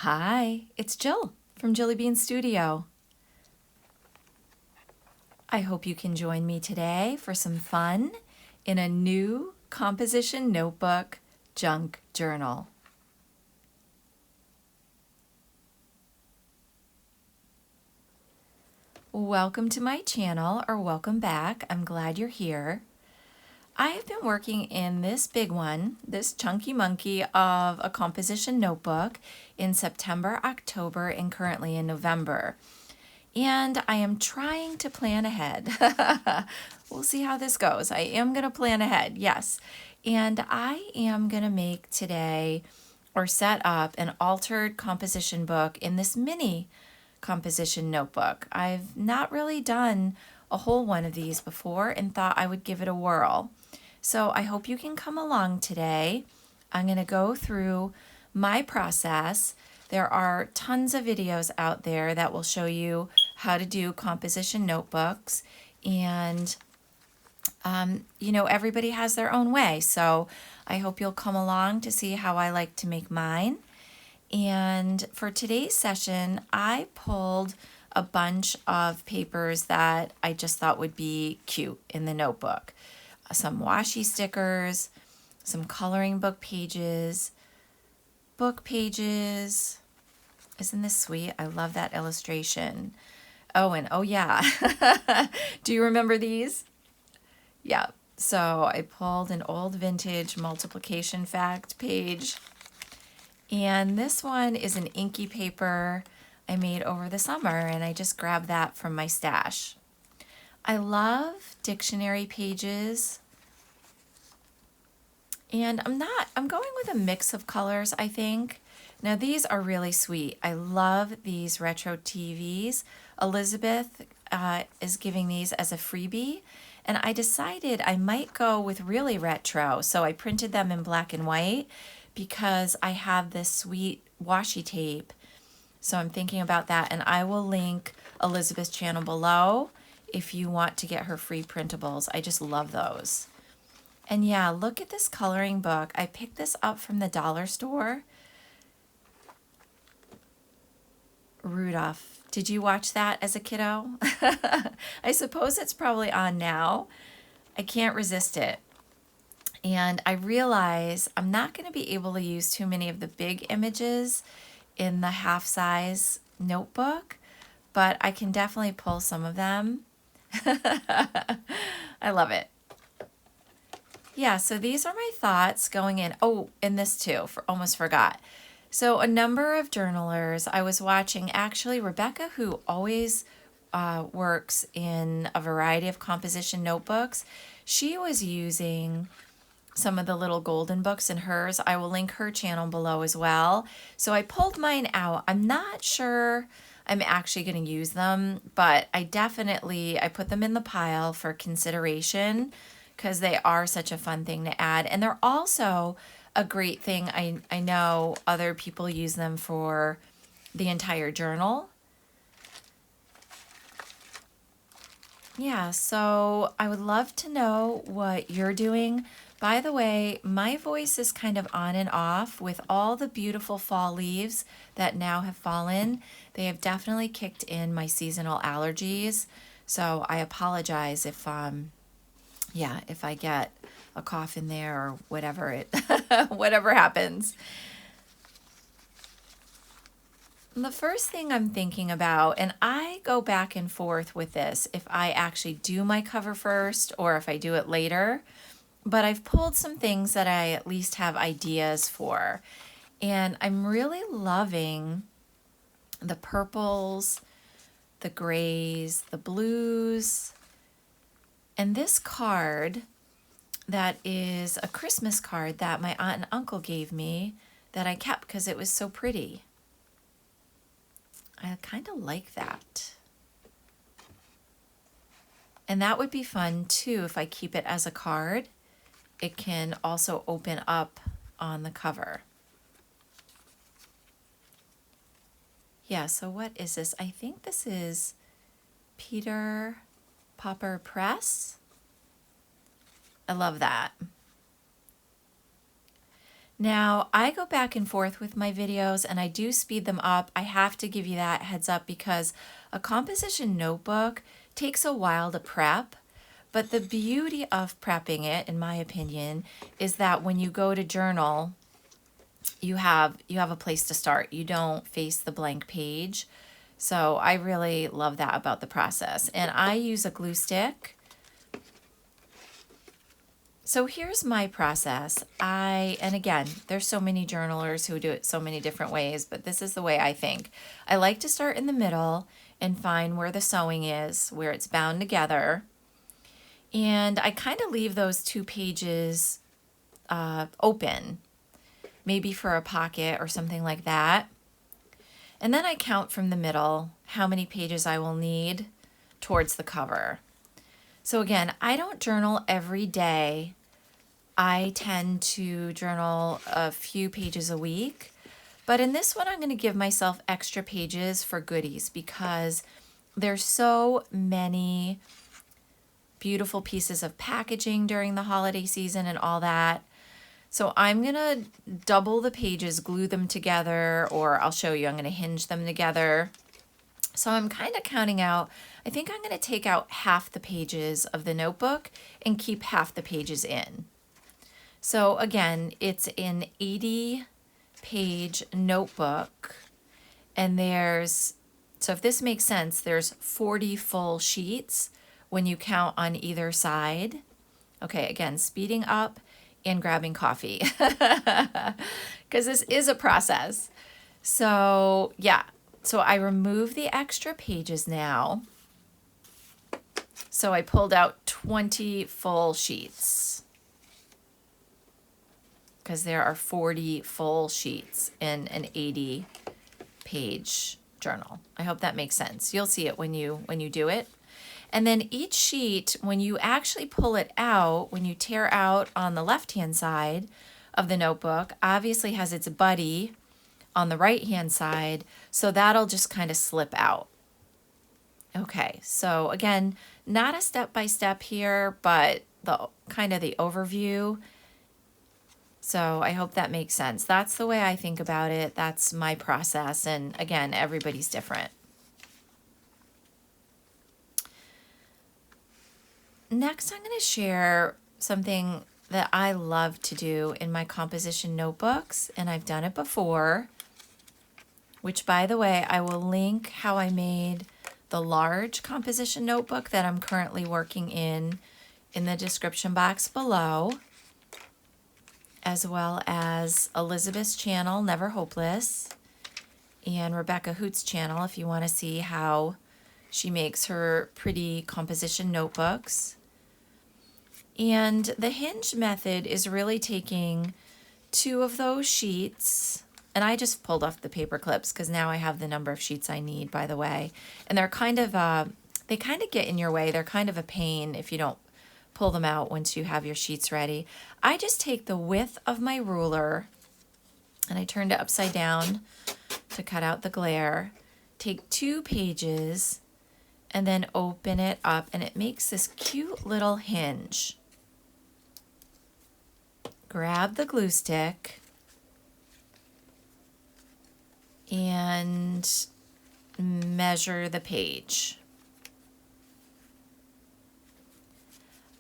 Hi, it's Jill from Jilly Bean Studio. I hope you can join me today for some fun in a new composition notebook junk journal. Welcome to my channel, or welcome back. I'm glad you're here. I have been working in this big one, this chunky monkey of a composition notebook in September, October, and currently in November. And I am trying to plan ahead. We'll see how this goes. I am going to plan ahead, yes. And I am going to make today, or set up, an altered composition book in this mini composition notebook. I've not really done a whole one of these before and thought I would give it a whirl. So I hope you can come along today. I'm going to go through my process. There are tons of videos out there that will show you how to do composition notebooks, and everybody has their own way. So I hope you'll come along to see how I like to make mine. And for today's session, I pulled a bunch of papers that I just thought would be cute in the notebook. Some washi stickers, some coloring book pages. Isn't this sweet? I love that illustration. Oh, and oh yeah. Do you remember these? Yeah. So I pulled an old vintage multiplication fact page. And this one is an inky paper I made over the summer, and I just grabbed that from my stash. I love dictionary pages. And I'm going with a mix of colors, I think. Now these are really sweet. I love these retro TVs. Elizabeth is giving these as a freebie, and I decided I might go with really retro. So I printed them in black and white because I have this sweet washi tape. So I'm thinking about that, and I will link Elizabeth's channel below if you want to get her free printables. I just love those. And yeah, look at this coloring book. I picked this up from the dollar store. Rudolph. Did you watch that as a kiddo? I suppose it's probably on now. I can't resist it. And I realize I'm not going to be able to use too many of the big images in the half-size notebook, but I can definitely pull some of them. I love it. Yeah, so these are my thoughts going in. Oh, and this too, almost forgot. So a number of journalers, I was watching, actually Rebecca, who always works in a variety of composition notebooks, she was using some of the little golden books in hers. I will link her channel below as well. So I pulled mine out. I'm not sure I'm actually going to use them, but I put them in the pile for consideration because they are such a fun thing to add. And they're also a great thing. I know other people use them for the entire journal. Yeah, so I would love to know what you're doing. By the way, my voice is kind of on and off with all the beautiful fall leaves that now have fallen. They have definitely kicked in my seasonal allergies. So I apologize if I get a cough in there or whatever whatever happens. The first thing I'm thinking about, and I go back and forth with this, if I actually do my cover first or if I do it later, but I've pulled some things that I at least have ideas for. And I'm really loving the purples, the grays, the blues, and this card that is a Christmas card that my aunt and uncle gave me that I kept because it was so pretty. I kind of like that. And that would be fun too if I keep it as a card. It can also open up on the cover. Yeah, so what is this? I think this is Peter Popper Press. I love that. Now, I go back and forth with my videos and I do speed them up. I have to give you that heads up because a composition notebook takes a while to prep. But the beauty of prepping it, in my opinion, is that when you go to journal, you have a place to start. You don't face the blank page. So I really love that about the process. And I use a glue stick. So here's my process. And again, there's so many journalers who do it so many different ways, but this is the way I think. I like to start in the middle and find where the sewing is, where it's bound together. And I kind of leave those 2 pages open, maybe for a pocket or something like that. And then I count from the middle how many pages I will need towards the cover. So again, I don't journal every day. I tend to journal a few pages a week, but in this one, I'm going to give myself extra pages for goodies because there's so many beautiful pieces of packaging during the holiday season and all that. So I'm going to double the pages, glue them together, or I'll show you, I'm going to hinge them together. So I'm kind of counting out, I think I'm going to take out half the pages of the notebook and keep half the pages in. So again, it's an 80-page notebook, and so if this makes sense, there's 40 full sheets when you count on either side. Okay, again, speeding up and grabbing coffee because this is a process. So yeah, so I remove the extra pages now. So I pulled out 20 full sheets because there are 40 full sheets in an 80-page journal. I hope that makes sense. You'll see it when you do it. And then each sheet, when you actually pull it out, when you tear out on the left-hand side of the notebook, obviously has its buddy on the right-hand side, so that'll just kind of slip out. Okay, so again, not a step-by-step here, but the kind of the overview. So I hope that makes sense. That's the way I think about it. That's my process. And again, everybody's different. Next, I'm going to share something that I love to do in my composition notebooks, and I've done it before, which, by the way, I will link how I made the large composition notebook that I'm currently working in the description box below, as well as Elizabeth's channel, Never Hopeless, and Rebecca Hoot's channel if you want to see how she makes her pretty composition notebooks. And the Hinge method is really taking 2 of those sheets, and I just pulled off the paper clips because now I have the number of sheets I need, by the way. And they're kind of, they kind of get in your way. They're kind of a pain if you don't pull them out once you have your sheets ready. I just take the width of my ruler and I turned it upside down to cut out the glare. Take 2 pages and then open it up, and it makes this cute little hinge. Grab the glue stick and measure the page.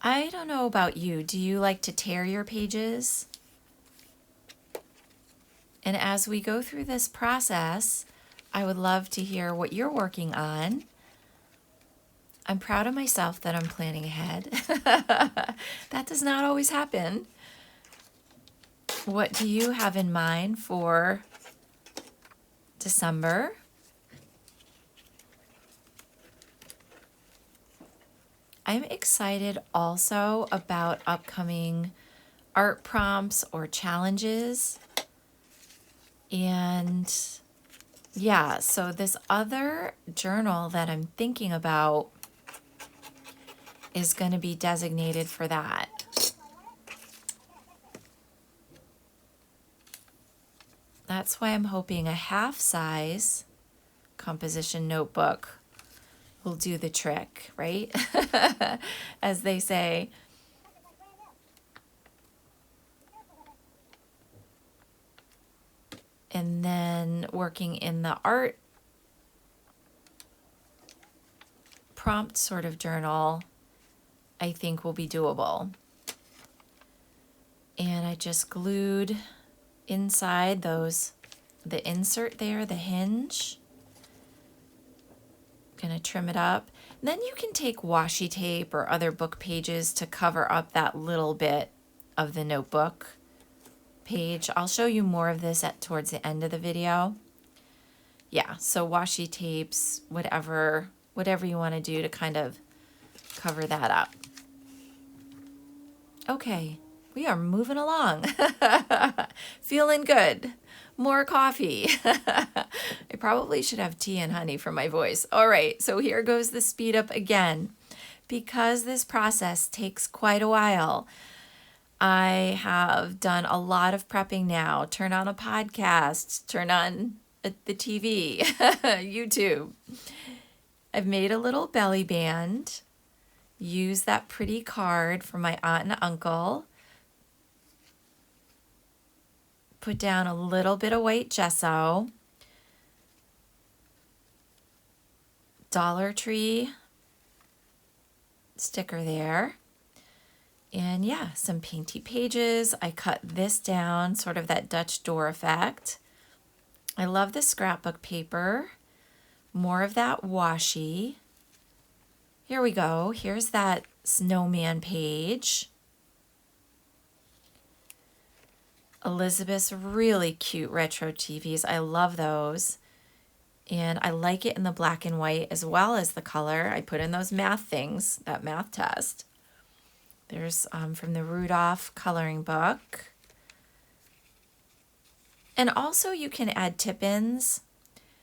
I don't know about you. Do you like to tear your pages? And as we go through this process, I would love to hear what you're working on. I'm proud of myself that I'm planning ahead. That does not always happen. What do you have in mind for December? I'm excited also about upcoming art prompts or challenges. And yeah, so this other journal that I'm thinking about is going to be designated for that. That's why I'm hoping a half-size composition notebook will do the trick, right? As they say. And then working in the art prompt sort of journal, I think will be doable. And I just glued inside those, the insert there, the hinge. Gonna trim it up. And then you can take washi tape or other book pages to cover up that little bit of the notebook page. I'll show you more of this towards the end of the video. Yeah, so washi tapes, whatever you want to do to kind of cover that up. Okay, we are moving along. Feeling good. More coffee. I probably should have tea and honey for my voice. All right, so here goes the speed up again. Because this process takes quite a while, I have done a lot of prepping now. Turn on a podcast, turn on the TV, YouTube. I've made a little belly band. Use that pretty card from my aunt and uncle. Put down a little bit of white gesso. Dollar Tree sticker there. And yeah, some painty pages. I cut this down, sort of that Dutch door effect. I love the scrapbook paper. More of that washi. Here we go. Here's that snowman page. Elizabeth's really cute retro TVs. I love those. And I like it in the black and white as well as the color. I put in those math things, that math test. There's from the Rudolph coloring book. And also you can add tip-ins.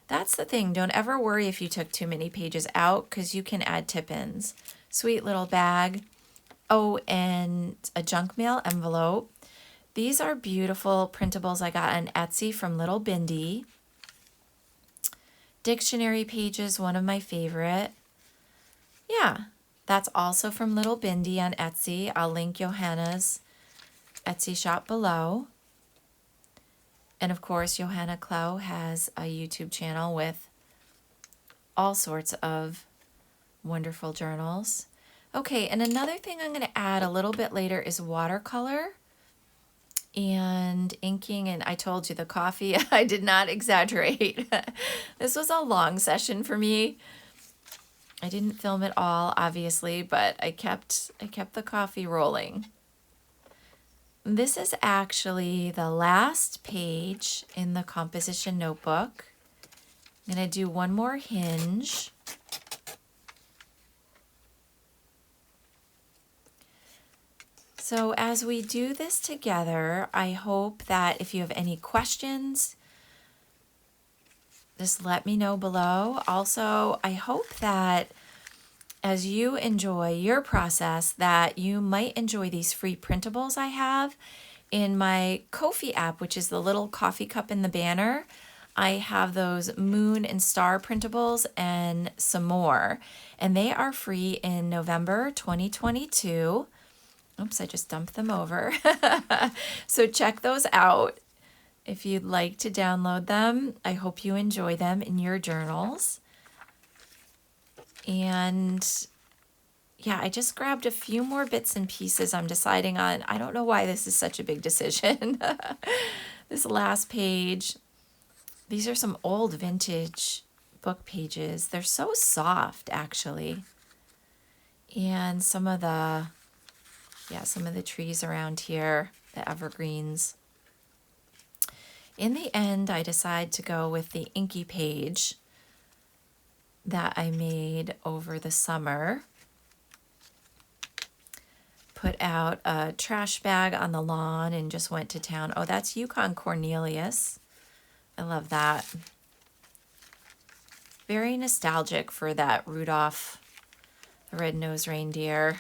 That's the thing. Don't ever worry if you took too many pages out because you can add tip-ins. Sweet little bag. Oh, and a junk mail envelope. These are beautiful printables I got on Etsy from Little Bindi. Dictionary pages, one of my favorite. Yeah, that's also from Little Bindi on Etsy. I'll link Johanna's Etsy shop below. And of course, Johanna Clow has a YouTube channel with all sorts of wonderful journals. Okay, and another thing I'm going to add a little bit later is watercolor and inking. And I told you the coffee, I did not exaggerate. This was a long session for me. I didn't film it all, obviously, but I kept the coffee rolling. This is actually the last page in the composition notebook. I'm going to do one more hinge. So as we do this together, I hope that if you have any questions, just let me know below. Also, I hope that as you enjoy your process, that you might enjoy these free printables I have in my Ko-fi app, which is the little coffee cup in the banner. I have those moon and star printables and some more, and they are free in November 2022. Oops, I just dumped them over. So check those out if you'd like to download them. I hope you enjoy them in your journals. And yeah, I just grabbed a few more bits and pieces I'm deciding on. I don't know why this is such a big decision. This last page. These are some old vintage book pages. They're so soft, actually. And some of the trees around here, the evergreens. In the end, I decide to go with the inky page that I made over the summer. Put out a trash bag on the lawn and just went to town. Oh, that's Yukon Cornelius. I love that. Very nostalgic for that Rudolph the Red-Nosed Reindeer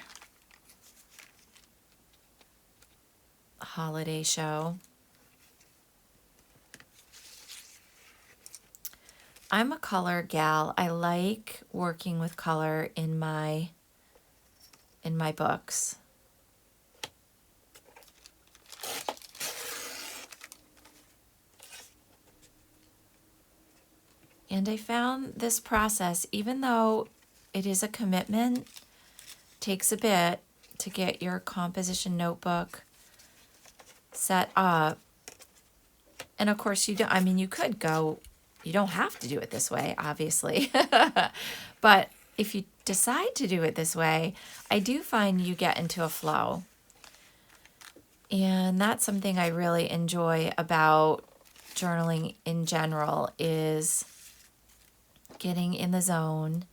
holiday show. I'm a color gal. I like working with color in my books. And I found this process, even though it is a commitment, takes a bit to get your composition notebook set up. And of course you don't, I mean, you could go, you don't have to do it this way, obviously. But if you decide to do it this way, I do find you get into a flow. And that's something I really enjoy about journaling in general, is getting in the zone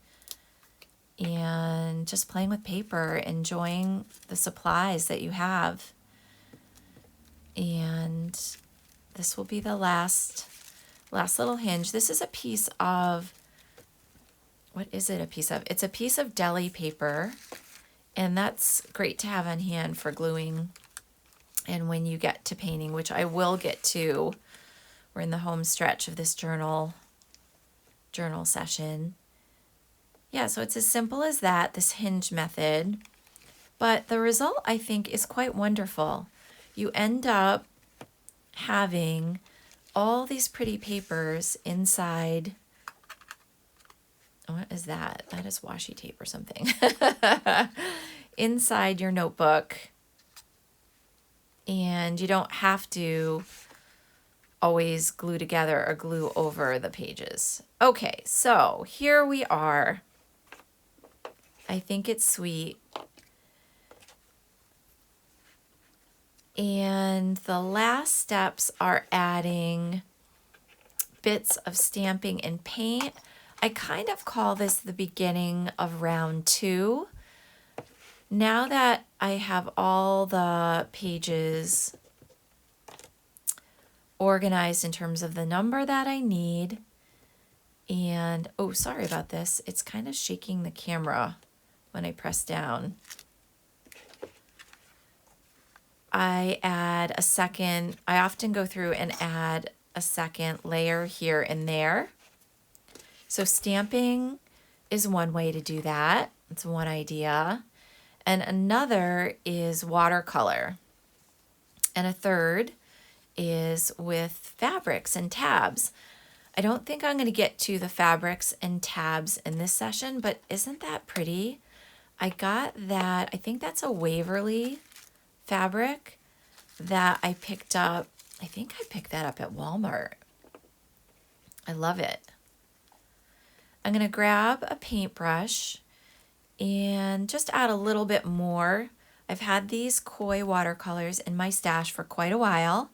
and just playing with paper, enjoying the supplies that you have. And this will be the last little hinge. This is a piece of, what is it a piece of? It's a piece of deli paper, and that's great to have on hand for gluing. And when you get to painting, which I will get to, we're in the home stretch of this journal session. Yeah, so it's as simple as that, this hinge method. But the result, I think, is quite wonderful. You end up having all these pretty papers inside. What is that? That is washi tape or something. Inside your notebook. And you don't have to always glue together or glue over the pages. Okay, so here we are. I think it's sweet. And the last steps are adding bits of stamping and paint. I kind of call this the beginning of round 2. Now that I have all the pages organized in terms of the number that I need, and oh, sorry about this. It's kind of shaking the camera when I press down. I add a second, I often go through and add a second layer here and there. So stamping is one way to do that. It's one idea. And another is watercolor. And a third is with fabrics and tabs. I don't think I'm going to get to the fabrics and tabs in this session, but isn't that pretty? I got that, I think that's a Waverly fabric that I picked up. I think I picked that up at Walmart. I love it. I'm going to grab a paintbrush and just add a little bit more. I've had these koi watercolors in my stash for quite a while.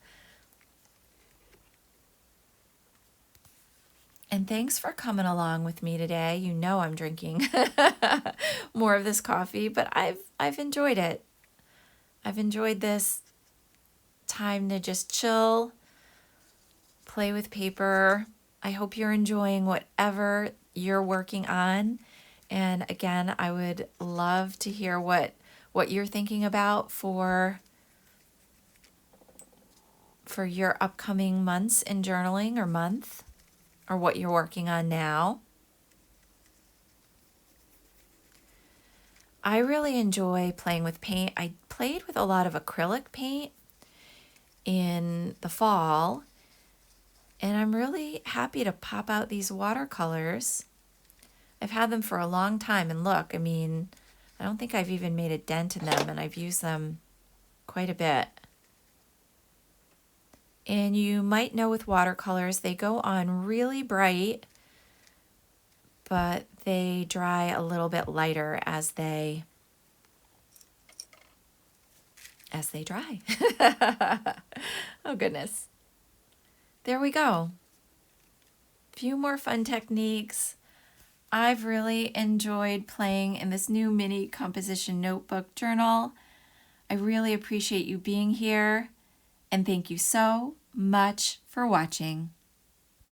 And thanks for coming along with me today. You know I'm drinking more of this coffee, but I've enjoyed it. I've enjoyed this time to just chill, play with paper. I hope you're enjoying whatever you're working on. And again, I would love to hear what you're thinking about for your upcoming months in journaling, or month, or what you're working on now. I really enjoy playing with paint. I played with a lot of acrylic paint in the fall, and I'm really happy to pop out these watercolors. I've had them for a long time, and look, I mean, I don't think I've even made a dent in them, and I've used them quite a bit. And you might know with watercolors, they go on really bright, but they dry a little bit lighter as they dry. Oh goodness. There we go. Few more fun techniques. I've really enjoyed playing in this new mini composition notebook journal. I really appreciate you being here, and thank you so much for watching.